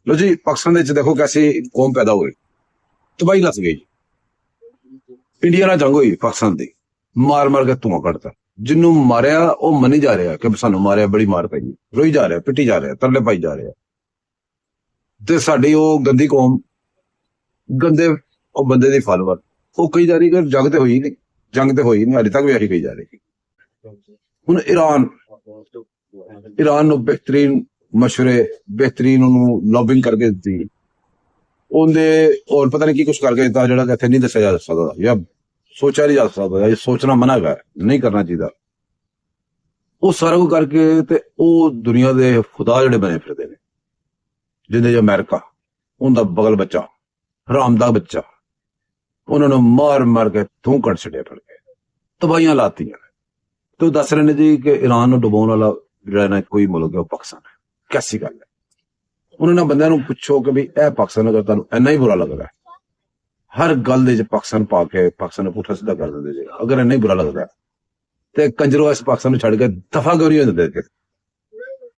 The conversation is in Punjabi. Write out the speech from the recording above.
लो जी पाकिस्तान ਦੇ देखो कैसी कौम पैदा हुई तबाही नस गई इंडिया ਨਾਲ जंग हुई पाकिस्तान ਦੀ मार मार के धुआं ਕੱਢਤਾ ਜਿਹਨੂੰ ਮਾਰਿਆ ਉਹ ਮੰਨੀ ਜਾ ਰਿਹਾ ਕਿ ਸਾਨੂੰ ਮਾਰਿਆ ਬੜੀ ਮਾਰ ਪਈ ਰੋਈ ਜਾ ਰਿਹਾ ਪਿੱਟੀ ਜਾ ਰਿਹਾ ਤਰਲੇ ਪਾਈ ਜਾ ਰਿਹਾ ਤੇ ਸਾਡੀ ਉਹ ਗੰਦੀ ਕੌਮ ਗੰਦੇ ਉਹ ਬੰਦੇ ਦੇ ਫਾਲੋਅਰ ਉਹ ਕਹੀ ਜਾ ਰਹੀ ਕਿ ਜੰਗ ਤੇ ਹੋਈ ਨਹੀਂ ਜੰਗ ਤੇ ਹੋਈ ਨਹੀਂ ਅਜੇ ਤੱਕ ਵੀ ਇਹੀ ਕਹੀ ਜਾ ਰਹੀ ਹੁਣ ईरान ਨੂੰ बेहतरीन मशवरे बेहतरीन लॉबिंग करके दी और पता नहीं की कुछ करके दिता जो इतने नहीं दसा जा सकता या सोचा नहीं जा सकता या सोचना मना है नहीं करना चाहिए वो सारा कुछ करके ते दुनिया के खुदा जोड़े बने फिरते हैं जिन्हें अमेरिका उनका बगल बच्चा हराम दा बच्चा उन्होंने मार मार के थूं कट छड़िया फिर के तबाहियां लाती तो दस रहे जी कि ईरान डुबाने वाला ਜਿਹੜਾ ਕੋਈ ਮੁਲਕ ਹੈ ਉਹ ਪਾਕਿਸਤਾਨ ਹੈ ਕੈਸੀ ਗੱਲ ਹੈ ਉਹਨਾਂ ਨੇ ਬੰਦਿਆਂ ਨੂੰ ਪੁੱਛੋ ਕਿ ਵੀ ਇਹ ਪਾਕਿਸਤਾਨ ਅਗਰ ਤੁਹਾਨੂੰ ਇੰਨਾ ਹੀ ਬੁਰਾ ਲੱਗਦਾ ਹਰ ਗੱਲ ਦੇ ਚ ਪਾਕਿਸਤਾਨ ਪਾ ਕੇ ਪਾਕਿਸਤਾਨ ਨੂੰ ਪੁੱਠਾ ਸਿੱਧਾ ਕਰ ਦਿੰਦੇ ਜੇ ਅਗਰ ਇੰਨਾ ਹੀ ਬੁਰਾ ਲੱਗਦਾ ਤੇ ਕੰਜਰੋ ਇਸ ਪਾਕਿਸਤਾਨ ਨੂੰ ਛੱਡ ਕੇ ਦਫਾ ਕਿਉਂ ਨਹੀਂ ਹੁੰਦੇ